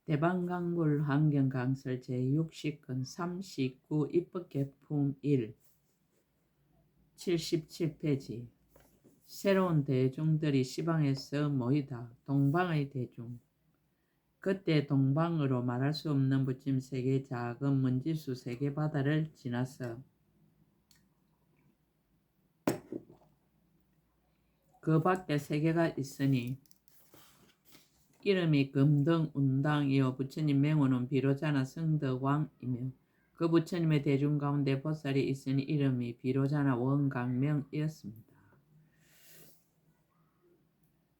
대방강물 환경강설 제60건 39 입법개품 1 77페이지 새로운 대중들이 시방에서 모이다. 동방의 대중. 그때 동방으로 말할 수 없는 부침 세계 작은 먼지수 세계 바다를 지나서 그 밖에 세계가 있으니 이름이 금등 운당이요 부처님 맹호는 비로자나 성덕왕이며 그 부처님의 대중 가운데 보살이 있으니 이름이 비로자나 원강명이었습니다.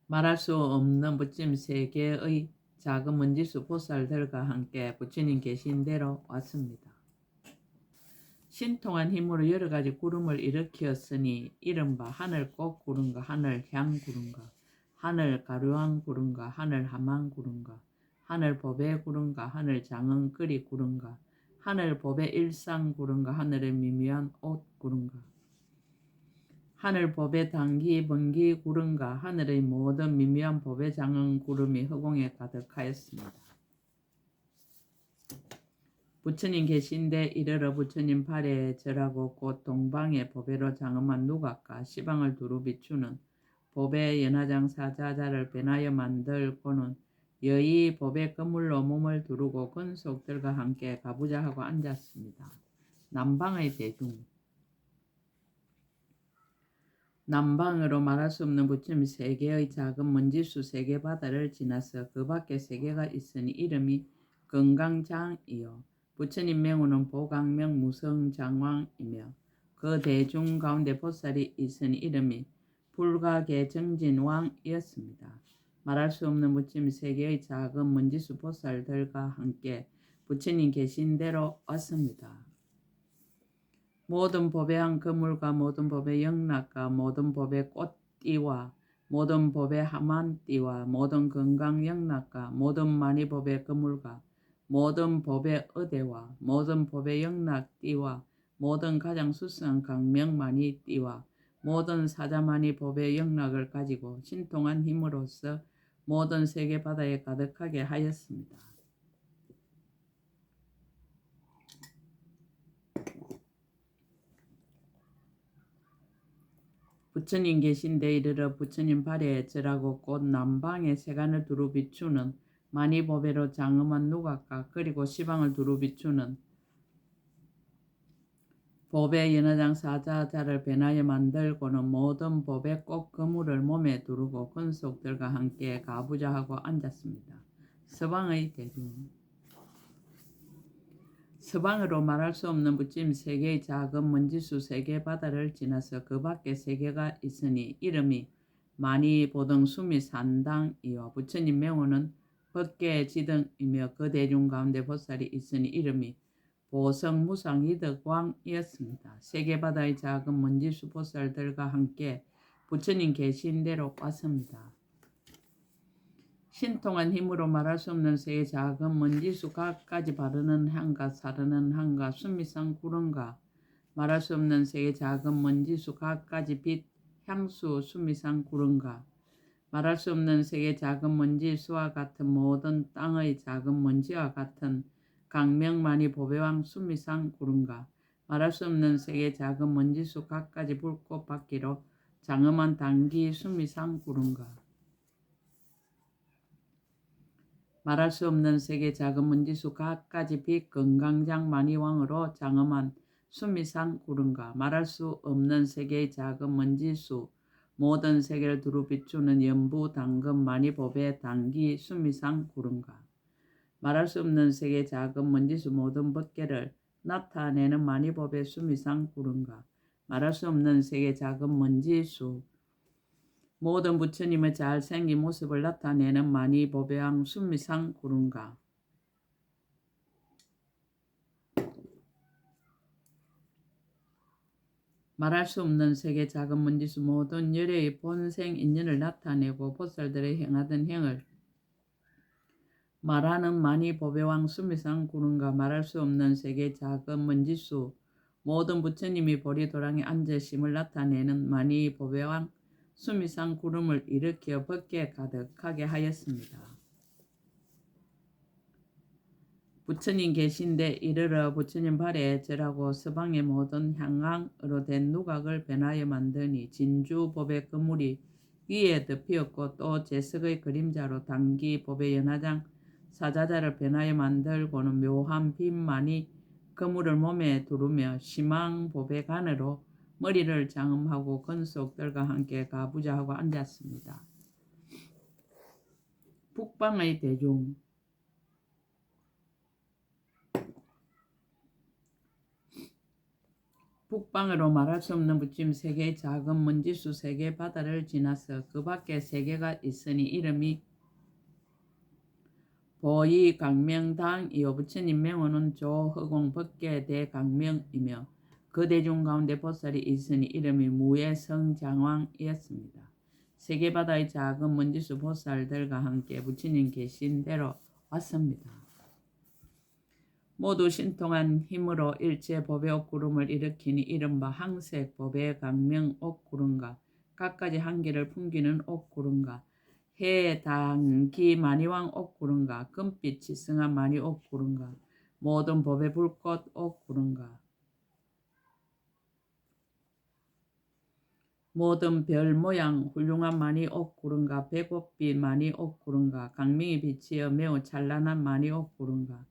말할 수 없는 부처님 세계의 작은 먼지수 보살들과 함께 부처님 계신 대로 왔습니다. 신통한 힘으로 여러 가지 구름을 일으켰으니 이른바 하늘꽃 구름과 하늘향 구름과 하늘 가루왕 구름과 하늘 하망 구름과 하늘 보배 구름과 하늘 장흥거리 구름과 하늘 보배 일상 구름과 하늘의 미묘한 옷 구름과 하늘 보배 당기 번기 구름과 하늘의 모든 미묘한 보배 장흥 구름이 허공에 가득하였습니다. 부처님 계신데 이르러 부처님 발에 절하고 곧 동방의 보배로 장엄한 누각과 시방을 두루 비추는 보배 연화장 사자자를 변하여 만들고는 여의 보배 그물로 몸을 두르고 근속들과 함께 가부좌하고 앉았습니다. 남방의 대중. 남방으로 말할 수 없는 부처님 세계의 작은 먼지수 세계 바다를 지나서 그 밖에 세계가 있으니 이름이 건강장이요 부처님 맹호는 보강명 무성장왕이며 그 대중 가운데 보살이 있으니 이름이 불가계 정진왕이었습니다. 말할 수 없는 부처님 세계의 작은 먼지수 보살들과 함께 부처님 계신 대로 왔습니다. 모든 법의 그물과 모든 법의 영락과 모든 법의 꽃띠와 모든 법의 하만띠와 모든 건강 영락과 모든 많이 법의 그물과 모든 법의 의대와 모든 법의 영락띠와 모든 가장 수수한 강명만이 띠와 모든 사자만이 법의 영락을 가지고 신통한 힘으로써 모든 세계 바다에 가득하게 하였습니다. 부처님 계신데 이르러 부처님 발에 절하고 곧 남방의 세간을 두루 비추는 많이 보배로 장엄한 누각과 그리고 시방을 두루 비추는 보배 연화장 사자자를 변하여 만들고는 모든 보배 꽃 그물을 몸에 두르고 근속들과 함께 가부좌하고 앉았습니다. 서방의 대중. 서방으로 말할 수 없는 부처님 세계의 작은 먼지수 세계 바다를 지나서 그 밖에 세계가 있으니 이름이 많이 보등 수미 산당이요 부처님 맹호는 법계 지등이며 그 대중 가운데 보살이 있으니 이름이 보성 무상 이덕왕이었습니다. 세계 바다의 작은 먼지수 보살들과 함께 부처님 계신 대로 왔습니다. 신통한 힘으로 말할 수 없는 세계 작은 먼지수 각까지 바르는 향과 사르는 향과 수미상 구름과 말할 수 없는 세계 작은 먼지수 각까지 빛 향수 수미상 구름과 말할 수 없는 세계 작은 먼지수와 같은 모든 땅의 작은 먼지와 같은 강명만이 보배왕 수미상 구름과 말할 수 없는 세계 작은 먼지수 각까지 불꽃 받기로 장엄한 단기 수미상 구름과 말할 수 없는 세계 작은 먼지수 각까지 빛 건강장 만이왕으로 장엄한 수미상 구름과 말할 수 없는 세계의 작은 먼지수 모든 세계를 두루 비추는 연부 당근 많이 보배 단기 수미상 구름과 말할 수 없는 세계 작은 먼지수 모든 법계를 나타내는 많이 보배 수미상 구름과 말할 수 없는 세계 작은 먼지수 모든 부처님의 잘생긴 모습을 나타내는 많이 보배왕 수미상 구름과 말할 수 없는 세계 작은 먼지수 모든 열애의 본생 인연을 나타내고 보살들의 행하던 행을 말하는 많이 보배왕 수미상 구름과 말할 수 없는 세계 작은 먼지수 모든 부처님이 보리도랑에 앉으심을 나타내는 많이 보배왕 수미상 구름을 일으켜 법계에 가득하게 하였습니다. 부처님 계신데 이르러 부처님 발에 절하고 서방의 모든 향앙으로 된 누각을 변하여 만드니 진주 법의 그물이 위에 덮이었고 또 제석의 그림자로 당기 법의 연화장 사자자를 변하여 만들고는 묘한 빛만이 그물을 몸에 두르며 심왕 법의 간으로 머리를 장엄하고 건속들과 함께 가부좌하고 앉았습니다. 북방의 대중 북방으로 말할 수 없는 부침 세계의 작은 먼지수 세계 바다를 지나서 그 밖에 세계가 있으니 이름이 보이 강명당이요 부처님 명호는 조허공 법계 대강명이며 그 대중 가운데 보살이 있으니 이름이 무예성장왕이었습니다. 세계바다의 작은 먼지수 보살들과 함께 부처님 계신 대로 왔습니다. 모두 신통한 힘으로 일체 법의 옥구름을 일으키니 이른바 항색 법의 강명 옥구름과 갖가지 한계를 풍기는 옥구름과 해당기 만이왕 옥구름과 금빛 지승한 만이 옥구름과 모든 법의 불꽃 옥구름과 모든 별 모양 훌륭한 만이 옥구름과 백옥빛 만이 옥구름과 강명이 비치어 매우 찬란한 만이 옥구름과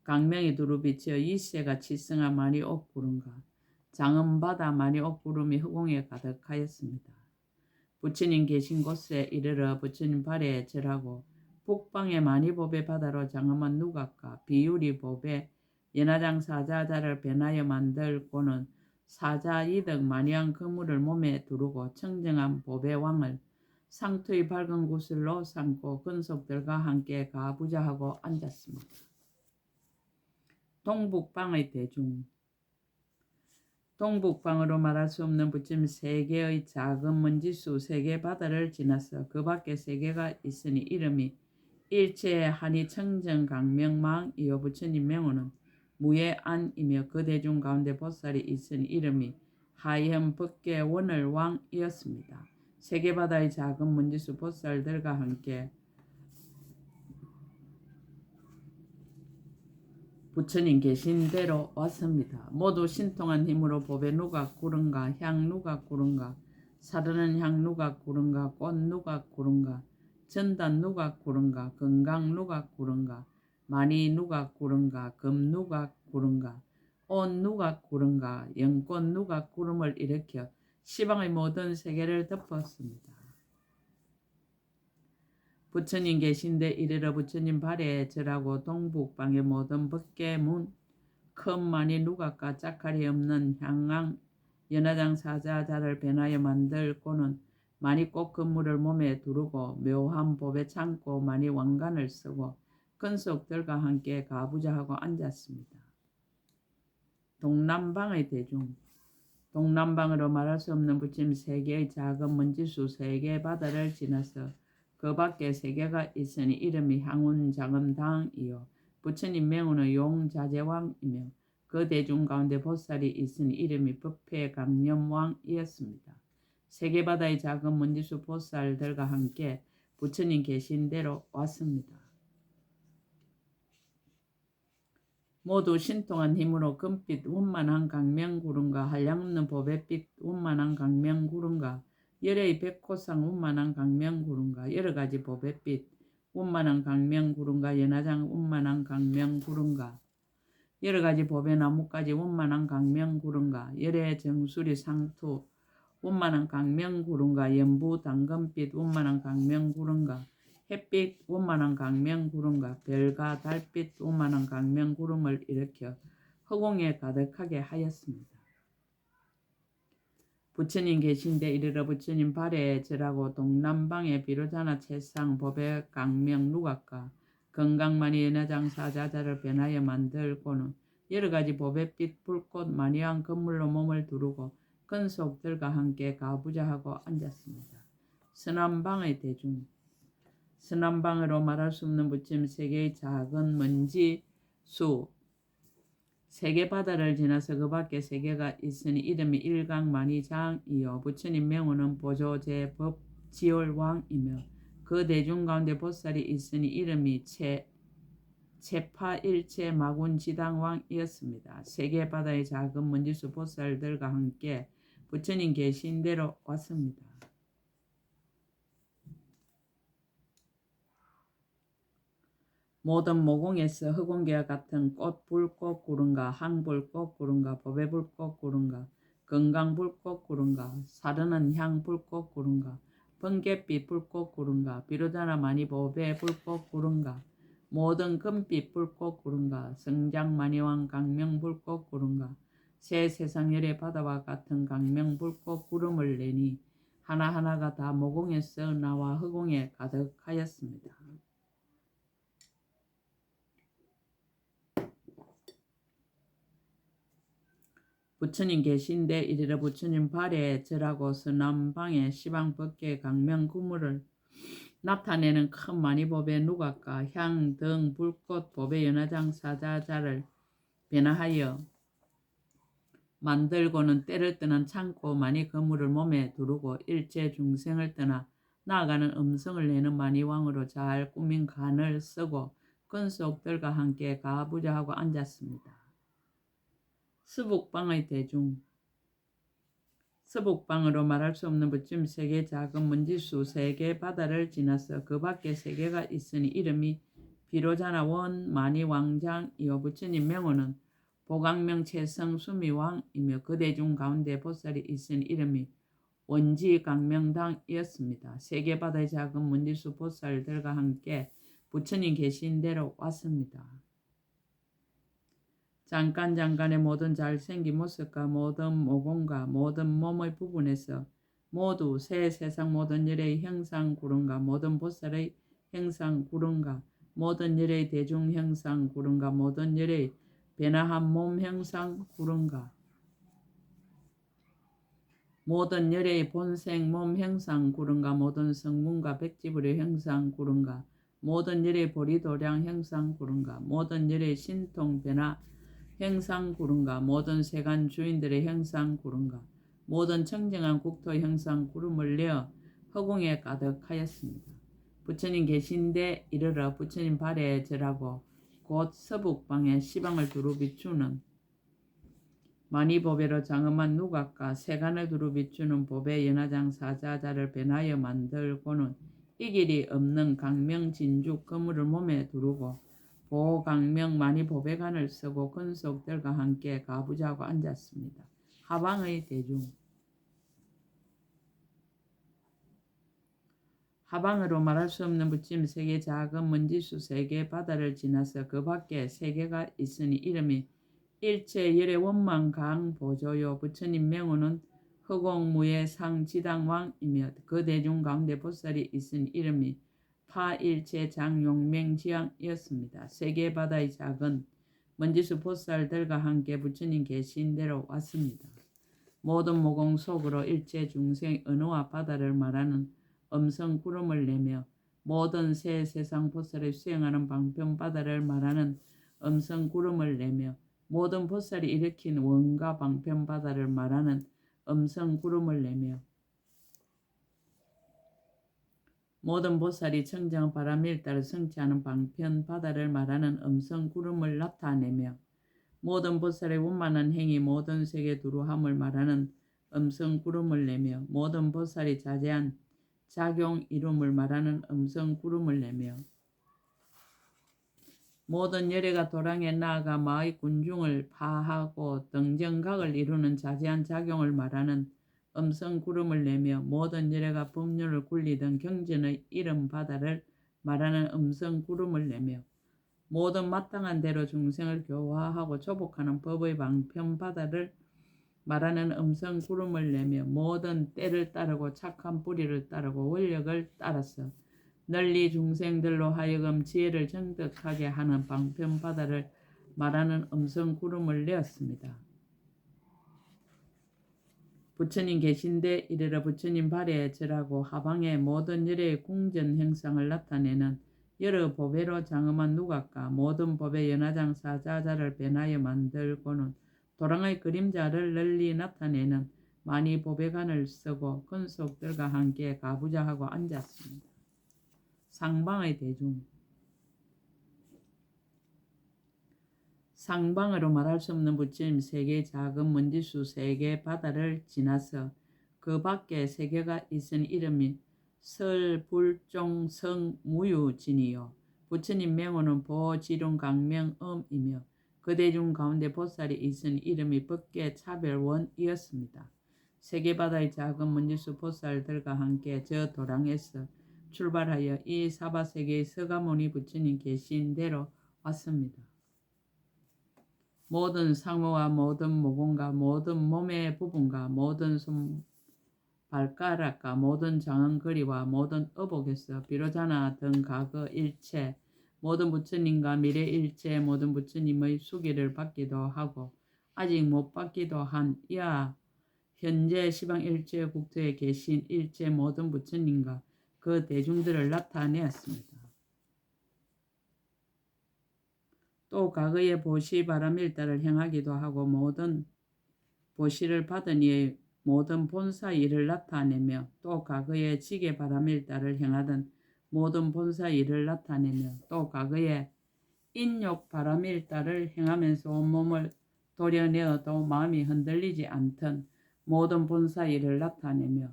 강명이 두루 비치어 이세가 치승한 만이 옥구름과 장엄바다 만이 옥구름이 허공에 가득하였습니다. 부처님 계신 곳에 이르러 부처님 발에 절하고 북방의 만이법의 바다로 장엄한 누각과 비유리 법의 연화장 사자자를 변하여 만들고는 사자 이덕 만이한 그물을 몸에 두르고 청정한 법의 왕을 상투의 밝은 구슬로 삼고 근속들과 함께 가부좌하고 앉았습니다. 동북방의 대중 동북방으로 말할 수 없는 부처님 세계의 작은 먼지수 세계 바다를 지나서 그 밖에 세계가 있으니 이름이 일체의 한이 청정 강명망이요 부처님 명호는 무예안이며 그 대중 가운데 보살이 있으니 이름이 하현 법계 원을왕이었습니다. 세계 바다의 작은 먼지수 보살들과 함께 부처님 계신 대로 왔습니다. 모두 신통한 힘으로 법의 누각 구른가 향 누각 구른가 사르는 향 누각 구른가 꽃 누각 구른가 전단 누각 구른가 건강 누각 구른가 많이 누각 구른가 금 누각 구른가 옷 누각 구른가 영꽃 누각 구름을 일으켜 시방의 모든 세계를 덮었습니다. 부처님 계신데 이르러 부처님 발에 절하고 동북방의 모든 법계문 큰 많이 누각과 짝할이 없는 향앙 연화장 사자자를 변하여 만들고는 많이 꽃 건물을 몸에 두르고 묘한 법에 참고 많이 왕관을 쓰고 근속들과 함께 가부좌하고 앉았습니다. 동남방의 대중 동남방으로 말할 수 없는 부처님 세계의 작은 먼지수 세계 바다를 지나서 그 밖에 세계가 있으니 이름이 향운장엄당이요 부처님 명호는 용자재왕이며 그 대중 가운데 보살이 있으니 이름이 법회강념왕이었습니다. 세계바다의 작은 먼지수 보살들과 함께 부처님 계신 대로 왔습니다. 모두 신통한 힘으로 금빛 원만한 강명구름과 한량없는 법의빛 원만한 강명구름과 열의 백호상 원만한 강명구름과 여러가지 법의빛 원만한 강명구름과 연화장 원만한 강명구름과 여러가지 법의 나뭇가지 원만한 강명구름과 열의 정수리 상투 원만한 강명구름과 연부 당근빛 원만한 강명구름과 햇빛 원만한 강명구름과 별과 달빛 원만한 강명구름을 일으켜 허공에 가득하게 하였습니다. 부처님 계신데 이르러 부처님 발에 절하고 동남방에 비로자나 채상 법의 강명 누각과 건강만이 연화장 사자자를 변하여 만들고는 여러가지 법의 빛 불꽃 만이한 건물로 몸을 두르고 근속들과 함께 가부좌하고 앉았습니다. 서남방의 대중 서남방으로 말할 수 없는 부처님 세계의 작은 먼지 수 세계 바다를 지나서 그 밖에 세계가 있으니 이름이 일강만이장이요 부처님 명호는 보조제법 지월왕이며 그 대중 가운데 보살이 있으니 이름이 세파일체 마군지당왕이었습니다. 세계 바다의 작은 먼지수 보살들과 함께 부처님 계신 대로 왔습니다. 모든 모공에서 흑원계와 같은 꽃 불꽃 구름과 항불꽃 구름과 법의 불꽃 구름과 건강 불꽃 구름과 사르는 향 불꽃 구름과 번갯빛 불꽃 구름과 비로자나 많이 법의 불꽃 구름과 모든 금빛 불꽃 구름과 성장 만이왕 강명 불꽃 구름과 새 세상열의 바다와 같은 강명 불꽃 구름을 내니 하나하나가 다 모공에서 나와 흑공에 가득하였습니다. 부처님 계신데 이르러 부처님 발에 절하고 서남방에 시방 법계 강명 구물을 나타내는 큰 만이법의 누각과 향 등 불꽃 법의 연화장 사자자를 변화하여 만들고는 때를 떠난 창고 만이 그물을 몸에 두르고 일체 중생을 떠나 나아가는 음성을 내는 만이왕으로 잘 꾸민 간을 쓰고 근속들과 함께 가부좌하고 앉았습니다. 서북방의 대중 서북방으로 말할 수 없는 부처님 세계 작은 먼지수 세계 바다를 지나서 그 밖에 세계가 있으니 이름이 비로자나 원 만이왕장이요 부처님 명호는 보강명 최성 수미왕이며 그 대중 가운데 보살이 있으니 이름이 원지강명당이었습니다. 세계 바다의 작은 먼지수 보살들과 함께 부처님 계신 대로 왔습니다. 잠깐의 모든 잘생긴 모습과 모든 모공과 모든 몸의 부분에서 모두 새 세상 모든 열의 형상 구름과 모든 보살의 형상 구름과 모든 열의 대중 형상 구름과 모든 열의 변화한 몸 형상 구름과 모든 열의 본생 몸 형상 구름과 모든 성문과 백지불의 형상 구름과 모든 열의 보리도량 형상 구름과 모든 열의 신통 변화 형상 구름과 모든 세간 주인들의 형상 구름과 모든 청정한 국토 형상 구름을 내어 허공에 가득하였습니다. 부처님 계신데 이르러 부처님 발에 절하고 곧 서북방에 시방을 두루 비추는 만이법회로 장엄한 누각과 세간을 두루 비추는 법의 연화장 사자자를 변하여 만들고는 이 길이 없는 강명 진죽 그물을 몸에 두르고 보강명 많이 보배관을 쓰고 근속들과 함께 가부좌하고 앉았습니다. 하방의 대중 하방으로 말할 수 없는 부처님 세계 작은 먼지수 세계 바다를 지나서 그 밖에 세계가 있으니 이름이 일체 열의 원망 강 보조요 부처님 명호는 허공무의 상지당왕이며 그 대중 가운데 보살이 있으니 이름이 파일체 장용맹지왕이었습니다. 세계 바다의 작은 먼지수 보살들과 함께 부처님 계신 대로 왔습니다. 모든 모공 속으로 일체 중생 은호와 바다를 말하는 음성 구름을 내며 모든 새 세상 보살이 수행하는 방편 바다를 말하는 음성 구름을 내며 모든 보살이 일으킨 원가 방편 바다를 말하는 음성 구름을 내며 모든 보살이 청정 바람일 따라 성취하는 방편 바다를 말하는 음성 구름을 나타내며 모든 보살의 원만한 행위 모든 세계 두루함을 말하는 음성 구름을 내며 모든 보살이 자제한 작용 이름을 말하는 음성 구름을 내며 모든 열애가 도랑에 나아가 마의 군중을 파하고 등정각을 이루는 자제한 작용을 말하는 음성 구름을 내며 모든 열애가 법률을 굴리던 경전의 이름 바다를 말하는 음성 구름을 내며 모든 마땅한 대로 중생을 교화하고 조복하는 법의 방편 바다를 말하는 음성 구름을 내며 모든 때를 따르고 착한 뿌리를 따르고 원력을 따라서 널리 중생들로 하여금 지혜를 정득하게 하는 방편 바다를 말하는 음성 구름을 내었습니다. 부처님 계신데 이르러 부처님 발에 절하고 하방에 모든 열의 궁전 형상을 나타내는 여러 법회로 장엄한 누각과 모든 법의 연화장 사자자를 변하여 만들고는 도랑의 그림자를 널리 나타내는 많이 법회관을 쓰고 근속들과 함께 가부좌하고 앉았습니다. 상방의 대중 상방으로 말할 수 없는 부처님 세계의 작은 먼지수 세계 바다를 지나서 그 밖에 세계가 있은 이름이 설불종성무유진이요. 부처님 명호는 보지룡강명음이며 그 대중 가운데 보살이 있은 이름이 법계차별원이었습니다. 세계바다의 작은 먼지수 보살들과 함께 저 도랑에서 출발하여 이 사바세계의 서가모니 부처님 계신 대로 왔습니다. 모든 상어와 모든 모공과 모든 몸의 부분과 모든 손발가락과 모든 장언거리와 모든 어복에서 비로자나 등 과거 일체 모든 부처님과 미래 일체 모든 부처님의 수기를 받기도 하고 아직 못 받기도 한 이하 현재 시방 일체 국토에 계신 일체 모든 부처님과 그 대중들을 나타내었습니다. 또 과거의 보시 바람일다를 행하기도 하고 모든 보시를 받은 이의 모든 본사 일을 나타내며 또 과거의 지게 바람일다를 행하던 모든 본사 일을 나타내며 또 과거의 인욕 바람일다를 행하면서 온몸을 도려내어도 마음이 흔들리지 않던 모든 본사 일을 나타내며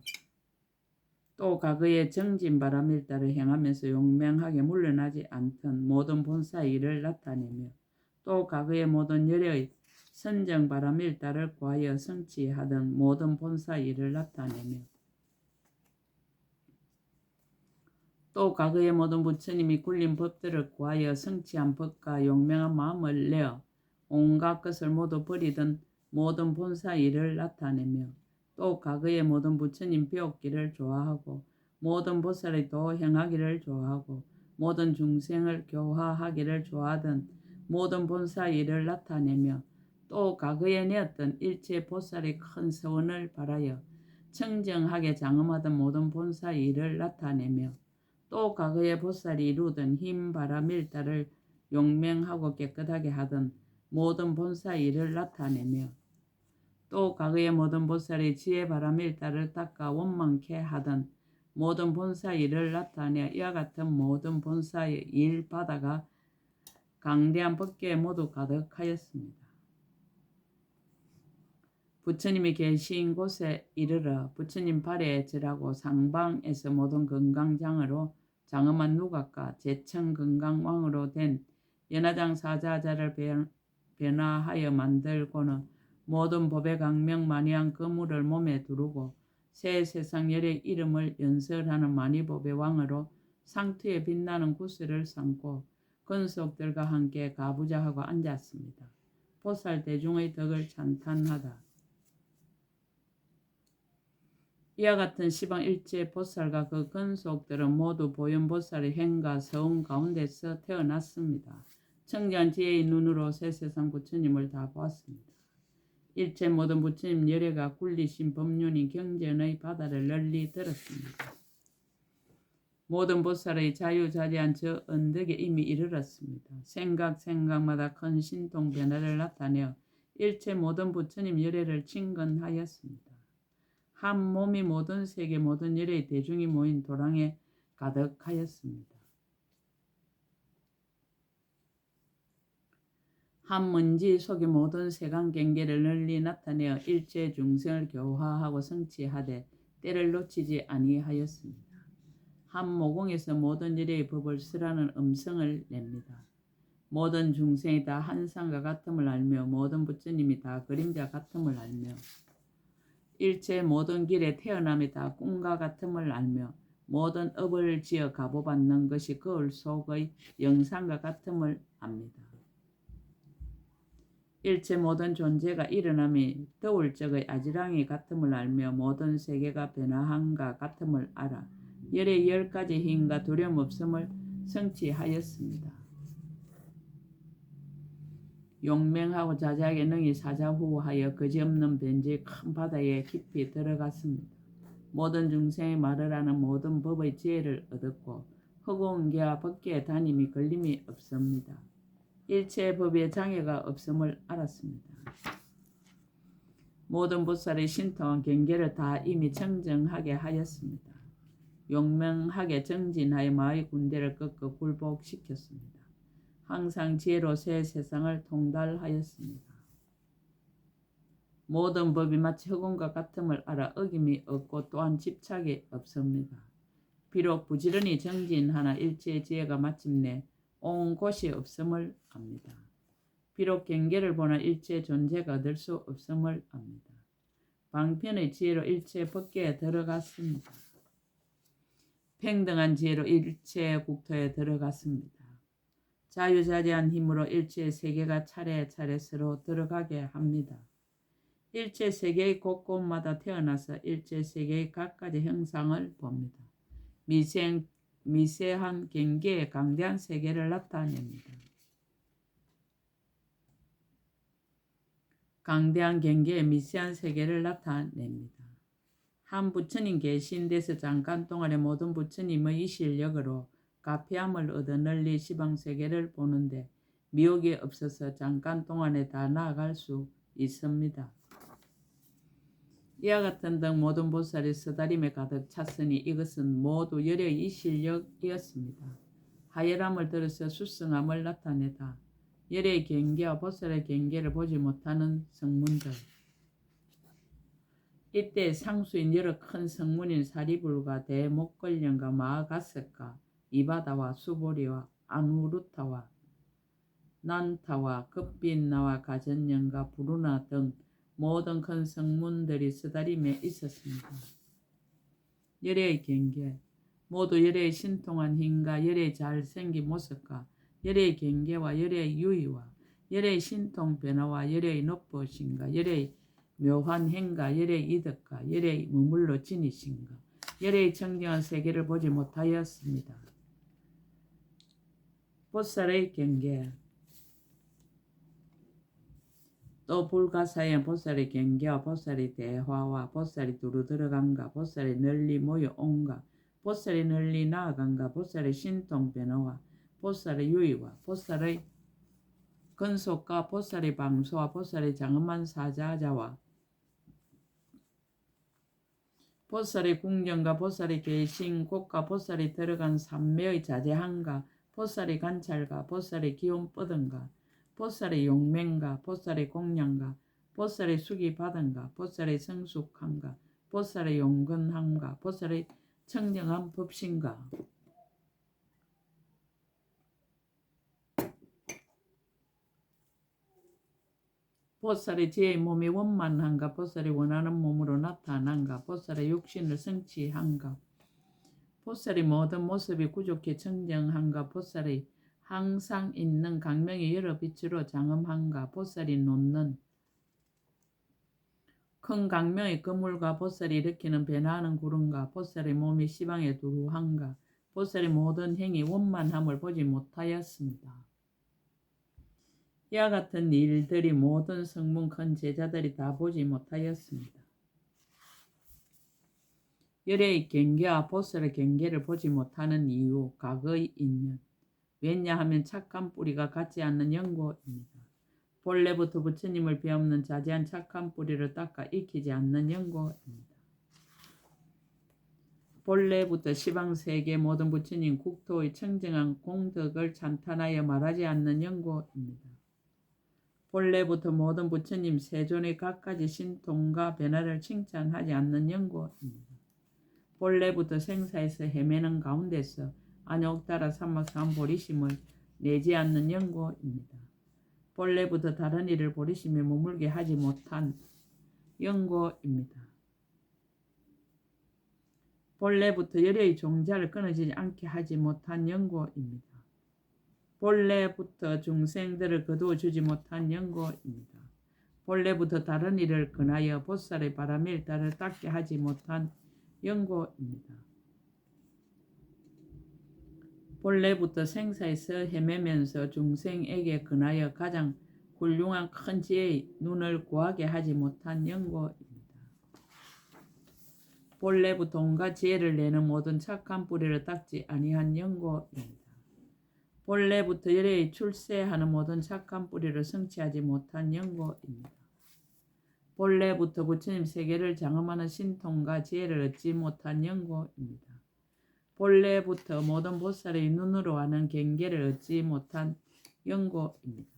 또 과거의 정진 바람일다를 행하면서 용맹하게 물러나지 않던 모든 본사 일을 나타내며 또 과거의 모든 열의 선정 바람일다를 구하여 성취하던 모든 본사 일을 나타내며 또 과거의 모든 부처님이 굴린 법들을 구하여 성취한 법과 용맹한 마음을 내어 온갖 것을 모두 버리던 모든 본사 일을 나타내며 또 과거의 모든 부처님 배웠기를 좋아하고 모든 보살의 도 행하기를 좋아하고 모든 중생을 교화하기를 좋아하던 모든 본사 일을 나타내며 또 과거에 내었던 일체 보살의 큰 서원을 바라여 청정하게 장엄하던 모든 본사 일을 나타내며 또 과거의 보살이 이루던 힘 바람일다를 용맹하고 깨끗하게 하던 모든 본사 일을 나타내며 또 과거의 모든 보살이 지혜 바람일다를 닦아 원망케 하던 모든 본사 일을 나타내 이와 같은 모든 본사의 일 바다가 강대한 법계에 모두 가득하였습니다. 부처님이 계신 곳에 이르러 부처님 발에 절하고 상방에서 모든 건강장으로 장엄한 누각과 제천건강왕으로 된 연화장 사자자를 변화하여 만들고는 모든 법의 강명 만이한 그물을 몸에 두르고 새 세상 열의 이름을 연설하는 만이법의 왕으로 상투에 빛나는 구슬을 삼고 근속들과 함께 가부좌하고 앉았습니다. 보살 대중의 덕을 찬탄하다. 이와 같은 시방 일체 보살과 그 근속들은 모두 보현보살의 행과 서운 가운데서 태어났습니다. 청정한 지혜의 눈으로 새세상 부처님을 다 보았습니다. 일체 모든 부처님 열애가 굴리신 법륜이 경전의 바다를 널리 들었습니다. 모든 보살의 자유자재한 저 언덕에 이미 이르렀습니다. 생각마다 큰 신통 변화를 나타내어 일체 모든 부처님 열애를 친근하였습니다. 한 몸이 모든 세계 모든 열의 대중이 모인 도랑에 가득하였습니다. 한 먼지 속에 모든 세간 경계를 널리 나타내어 일체 중생을 교화하고 성취하되 때를 놓치지 아니하였습니다. 한 모공에서 모든 열의 법을 쓰라는 음성을 냅니다. 모든 중생이 다 한상과 같음을 알며 모든 부처님이 다 그림자 같음을 알며 일체 모든 길에 태어남이 다 꿈과 같음을 알며 모든 업을 지어 가보받는 것이 거울 속의 영상과 같음을 압니다. 일체 모든 존재가 일어남이 더울 적의 아지랑이 같음을 알며 모든 세계가 변화함과 같음을 알아 열의 10가지 힘과 두려움 없음을 성취하였습니다. 용맹하고 자자하게 능히 사자후하여 거지없는 변지의 큰 바다에 깊이 들어갔습니다. 모든 중생의 말을 하는 모든 법의 지혜를 얻었고 허구한 계와 법계의 다님이 걸림이 없습니다. 일체 법의 장애가 없음을 알았습니다. 모든 보살의 신통한 경계를 다 이미 청정하게 하였습니다. 용맹하게 정진하여 마의 군대를 꺾어 굴복시켰습니다. 항상 지혜로 새 세상을 통달하였습니다. 모든 법이 마치 흑운과 같음을 알아 어김이 없고 또한 집착이 없습니다. 비록 부지런히 정진하나 일체의 지혜가 마침내 온 곳이 없음을 압니다. 비록 경계를 보나 일체의 존재가 얻을 수 없음을 압니다. 방편의 지혜로 일체의 법계에 들어갔습니다. 평등한 지혜로 일체의 국토에 들어갔습니다. 자유자재한 힘으로 일체의 세계가 차례차례 서로 들어가게 합니다. 일체 세계의 곳곳마다 태어나서 일체 세계의 갖가지 형상을 봅니다. 미세한 경계의 강대한 세계를 나타냅니다. 강대한 경계의 미세한 세계를 나타냅니다. 한 부처님 계신 데서 잠깐 동안에 모든 부처님의 이 실력으로 가피함을 얻어 널리 시방세계를 보는데 미혹이 없어서 잠깐 동안에 다 나아갈 수 있습니다. 이와 같은 등 모든 보살이 서다림에 가득 찼으니 이것은 모두 열의 이 실력이었습니다. 하열함을 들어서 수성함을 나타내다 열의 경계와 보살의 경계를 보지 못하는 성문들. 이때 상수인 여러 큰 성문인 사리불과 대목걸련과 마하가스과 이바다와 수보리와 아누루타와 난타와 급빈나와 가전령과 부루나 등 모든 큰 성문들이 서다림에 있었습니다. 열의 경계, 모두 열의 신통한 힘과 열의 잘생긴 모습과 열의 경계와 열의 유의와 열의 신통 변화와 열의 높으심과 열의 묘한 행과 열의 이득과 열의 머물러 지니심과 열의 청정한 세계를 보지 못하였습니다. 보살의 경계. 또 불가사의 보살의 경계와 보살의 대화와 보살이 두루 들어간가 보살이 널리 모여온가 보살이 널리 나아간가 보살의 신통 변화와 보살의 유의와 보살의 근속과 보살의 방수와 보살의 장엄한 사자자와 보살의 궁정과 보살의 계신 곳과 보살이 들어간 삼매의 자제함과 보살의 관찰과 보살의 기운 뻗은가 보살의 용맹과 보살의 공양과 보살의 숙이 받은가 보살의 성숙함과 보살의 용건함과 보살의 청정한 법신과 보살의 지혜의 몸이 원만한가 보살이 원하는 몸으로 나타난가 보살의 육신을 성취한가 보살의 모든 모습이 구족해 청정한가 보살의 항상 있는 강명의 여러 빛으로 장엄한가 보살이 놓는 큰 강명의 그물과 보살이 일으키는 변화하는 구름과 보살의 몸이 시방에 두루한가 보살의 모든 행위 원만함을 보지 못하였습니다. 이와 같은 일들이 모든 성문 큰 제자들이 다 보지 못하였습니다. 열의 경계와 보살의 경계를 보지 못하는 이유, 각의 인연. 왜냐하면 착한 뿌리가 같지 않는 연고입니다. 본래부터 부처님을 배우는 자제한 착한 뿌리를 닦아 익히지 않는 연고입니다. 본래부터 시방세계 모든 부처님 국토의 청정한 공덕을 찬탄하여 말하지 않는 연고입니다. 본래부터 모든 부처님 세존의 갖가지 신통과 변화를 칭찬하지 않는 연고입니다. 본래부터 생사에서 헤매는 가운데서 안욕따라 삼막삼 보리심을 내지 않는 연고입니다. 본래부터 다른 일을 보리심에 머물게 하지 못한 연고입니다. 본래부터 열의 종자를 끊어지지 않게 하지 못한 연고입니다. 본래부터 중생들을 거두어 주지 못한 연고입니다. 본래부터 다른 일을 근하여 보살의 바람일 따를 닦게 하지 못한 연고입니다. 본래부터 생사에서 헤매면서 중생에게 근하여 가장 훌륭한 큰 지혜의 눈을 구하게 하지 못한 연고입니다. 본래부터 온갖 지혜를 내는 모든 착한 뿌리를 닦지 아니한 연고입니다. 본래부터 열의 출세하는 모든 착한 뿌리를 성취하지 못한 연고입니다. 본래부터 부처님 세계를 장엄하는 신통과 지혜를 얻지 못한 연고입니다. 본래부터 모든 보살의 눈으로 아는 경계를 얻지 못한 연고입니다.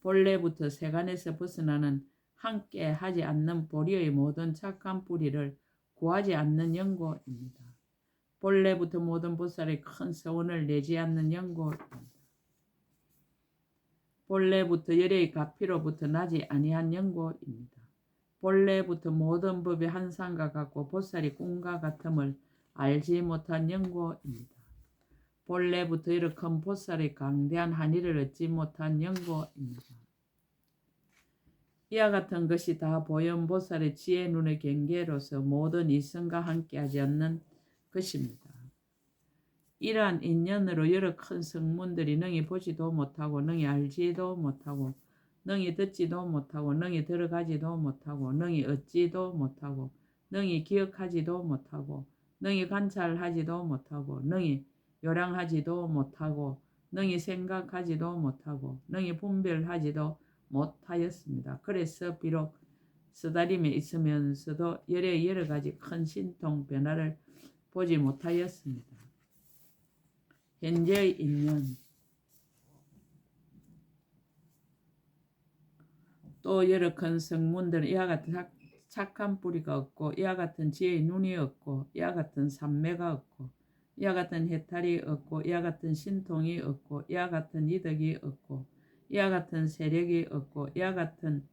본래부터 세간에서 벗어나는 함께 하지 않는 보리의 모든 착한 뿌리를 구하지 않는 연고입니다. 본래부터 모든 보살의 큰 서원을 내지 않는 연고입니다. 본래부터 열의 가피로부터 나지 아니한 연고입니다. 본래부터 모든 법이 한상과 같고 보살이 꿈과 같음을 알지 못한 연고입니다. 본래부터 이렇게 큰 보살의 강대한 한의를 얻지 못한 연고입니다. 이와 같은 것이 다 보현보살의 지혜 눈의 경계로서 모든 이성과 함께하지 않는 것입니다. 이러한 인연으로 여러 큰 성문들이 능히 보지도 못하고 능히 알지도 못하고 능히 듣지도 못하고 능히 들어가지도 못하고 능히 얻지도 못하고 능히 기억하지도 못하고 능히 관찰하지도 못하고 능히 요량하지도 못하고 능히 생각하지도 못하고 능히 분별하지도 못하였습니다. 그래서 비록 쓰다림에 있으면서도 여러 가지 큰 신통 변화를 보지 못하였습니다. 현재의 인연 또 여러 큰 성문들은 이와 같은 착한 뿌리가 없고 이와 같은 지혜의 눈이 없고 이와 같은 삼매가 없고 이와 같은 해탈이 없고 이와 같은 신통이 없고 이와 같은 이덕이 없고 이와 같은 세력이 없고 이와 같은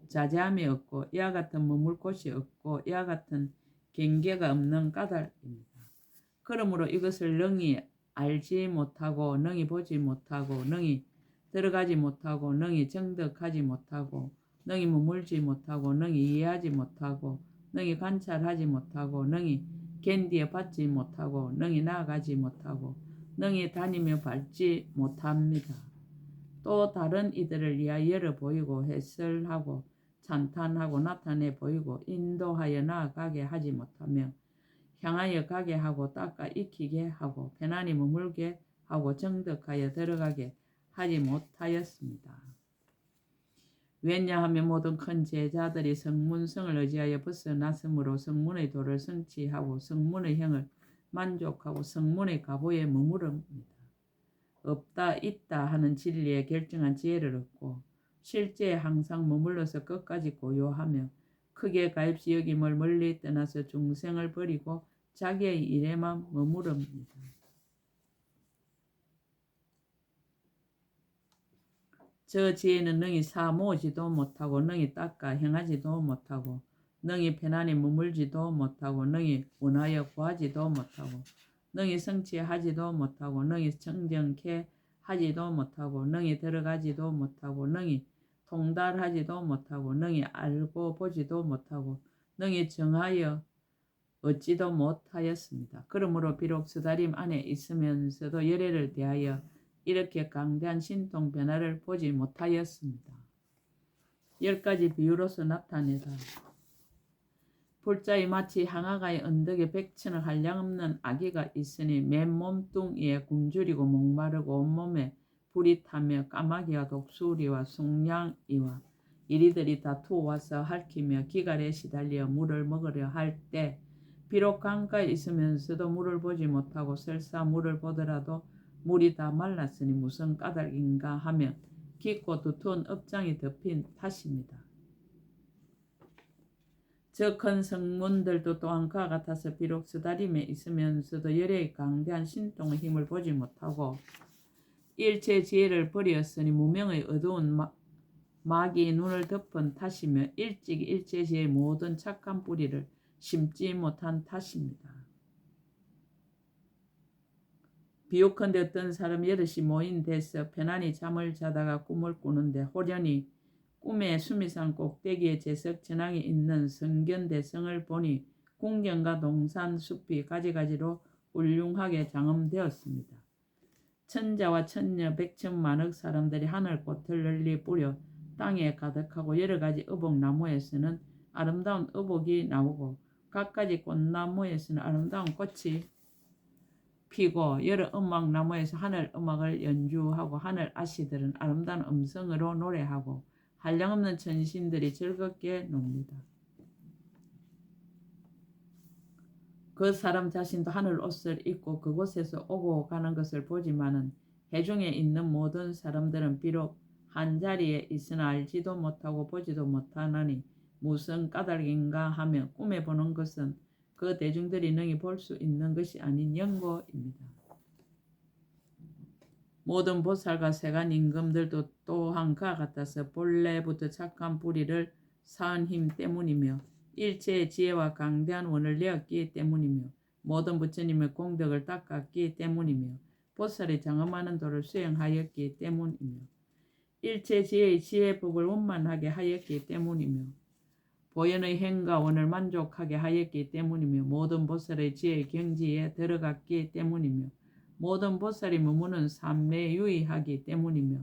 자제함이 없고 이와 같은 머물 곳이 없고 이와 같은 경계가 없는 까닭입니다. 그러므로 이것을 능히 알지 못하고 능히 보지 못하고 능히 들어가지 못하고 능히 정득하지 못하고 능히 머물지 못하고 능히 이해하지 못하고 능히 관찰하지 못하고 능히 견디어 받지 못하고 능히 나아가지 못하고 능히 다니며 밟지 못합니다. 또 다른 이들을 위하여 보이고 해설하고 찬탄하고 나타내 보이고 인도하여 나아가게 하지 못하며 향하여 가게 하고 닦아 익히게 하고 편안히 머물게 하고 정득하여 들어가게 하지 못하였습니다. 왜냐하면 모든 큰 제자들이 성문성을 의지하여 벗어났으므로 성문의 도를 성취하고 성문의 형을 만족하고 성문의 가보에 머무릅니다. 없다 있다 하는 진리에 결정한 지혜를 얻고 실제에 항상 머물러서 끝까지 고요하며 크게 가입시 여김을 멀리 떠나서 중생을 버리고 자기의 일에만 머무릅니다. 저 지혜는 능히 사모으지도 못하고 능히 닦아 행하지도 못하고 능히 편안히 머물지도 못하고 능히 원하여 구하지도 못하고 능히 성취하지도 못하고 능히 청정케 하지도 못하고 능히 들어가지도 못하고 능히 통달하지도 못하고 능히 알고 보지도 못하고 능히 정하여 얻지도 못하였습니다. 그러므로 비록 쓰다림 안에 있으면서도 열애를 대하여 이렇게 강대한 신통 변화를 보지 못하였습니다. 10가지 비유로서 나타내다. 불자에 마치 항아가의 언덕에 백천을 한량없는 아기가 있으니 맨 몸뚱이에 굶주리고 목마르고 온몸에 불이 타며 까마귀와 독수리와 숭냥이와 이리들이 다투어와서 핥히며 기갈에 시달려 물을 먹으려 할 때 비록 강가에 있으면서도 물을 보지 못하고 설사 물을 보더라도 물이 다 말랐으니 무슨 까닭인가 하며 깊고 두터운 업장이 덮인 탓입니다. 저 큰 성문들도 또한 그와 같아서 비록 쓰다림에 있으면서도 열애의 강대한 신통의 힘을 보지 못하고 일체 지혜를 버리었으니 무명의 어두운 막이 눈을 덮은 탓이며 일찍 일체 지혜의 모든 착한 뿌리를 심지 못한 탓입니다. 비옥컨대 어떤 사람 여럿이 모인 데서 편안히 잠을 자다가 꿈을 꾸는데 호련히 꿈에 수미산 꼭대기에 제석 전황이 있는 성견대성을 보니 궁전과 동산 숲이 가지가지로 훌륭하게 장엄되었습니다. 천자와 천녀 백천만억 사람들이 하늘꽃을 널리 뿌려 땅에 가득하고 여러가지 어복나무에서는 아름다운 어복이 나오고 갖가지 꽃나무에서는 아름다운 꽃이 피고 여러 음악나무에서 하늘 음악을 연주하고 하늘 아씨들은 아름다운 음성으로 노래하고 한량없는 천신들이 즐겁게 놉니다. 그 사람 자신도 하늘 옷을 입고 그곳에서 오고 가는 것을 보지만은 해중에 있는 모든 사람들은 비록 한자리에 있으나 알지도 못하고 보지도 못하나니 무슨 까닭인가 하며 꿈에 보는 것은 그 대중들이 능히 볼 수 있는 것이 아닌 연고입니다. 모든 보살과 세간 임금들도 또한 그와 같아서 본래부터 착한 뿌리를 쌓은 힘 때문이며 일체의 지혜와 강대한 원을 내었기 때문이며 모든 부처님의 공덕을 닦았기 때문이며 보살이 장엄하는 도를 수행하였기 때문이며 일체 지혜의 지혜법을 원만하게 하였기 때문이며 보현의 행과 원을 만족하게 하였기 때문이며 모든 보살의 지혜의 경지에 들어갔기 때문이며 모든 보살이 머무는 삼매에 유의하기 때문이며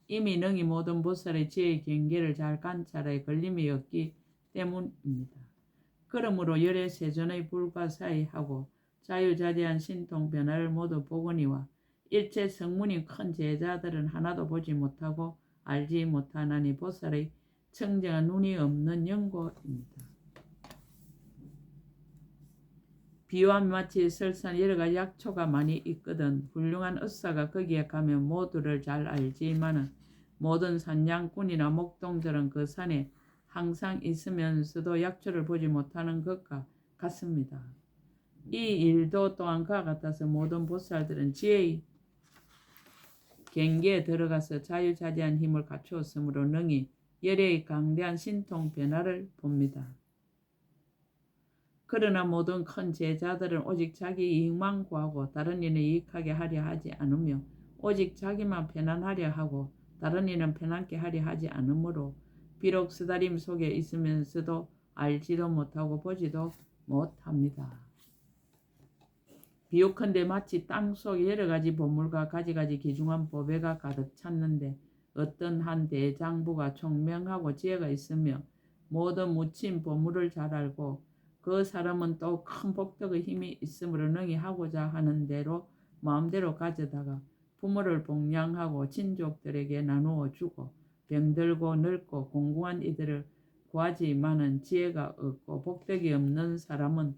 이미 능히 모든 보살의 지혜의 경계를 잘 관찰해 걸림이 없기 때문입니다. 그러므로 열의 세존의 불가사의하고 자유자재한 신통 변화를 모두 보거니와 일체 성문이 큰 제자들은 하나도 보지 못하고 알지 못하나니 보살의 청정한 눈이 없는 연고입니다. 비와 마치 설산 여러가지 약초가 많이 있거든 훌륭한 의사가 거기에 가면 모두를 잘 알지만은 모든 산양꾼이나 목동들은 그 산에 항상 있으면서도 약초를 보지 못하는 것과 같습니다. 이 일도 또한 그와 같아서 모든 보살들은 지혜의 경계에 들어가서 자유자재한 힘을 갖추었으므로 능히 열의 강대한 신통 변화를 봅니다. 그러나 모든 큰 제자들은 오직 자기 이익만 구하고 다른 이는 이익하게 하려 하지 않으며 오직 자기만 편안하려 하고 다른 이는 편안케 하려 하지 않으므로 비록 쓰다림 속에 있으면서도 알지도 못하고 보지도 못합니다. 비유컨대 마치 땅속에 여러가지 보물과 가지가지 귀중한 보배가 가득 찼는데 어떤 한 대장부가 총명하고 지혜가 있으며 모든 묻힌 보물을 잘 알고 그 사람은 또 큰 복덕의 힘이 있으므로 능히 하고자 하는 대로 마음대로 가져다가 부모를 복양하고 친족들에게 나누어 주고 병들고 늙고 공고한 이들을 구하지만은 지혜가 없고 복덕이 없는 사람은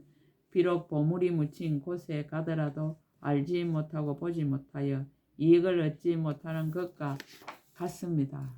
비록 보물이 묻힌 곳에 가더라도 알지 못하고 보지 못하여 이익을 얻지 못하는 것과 같습니다.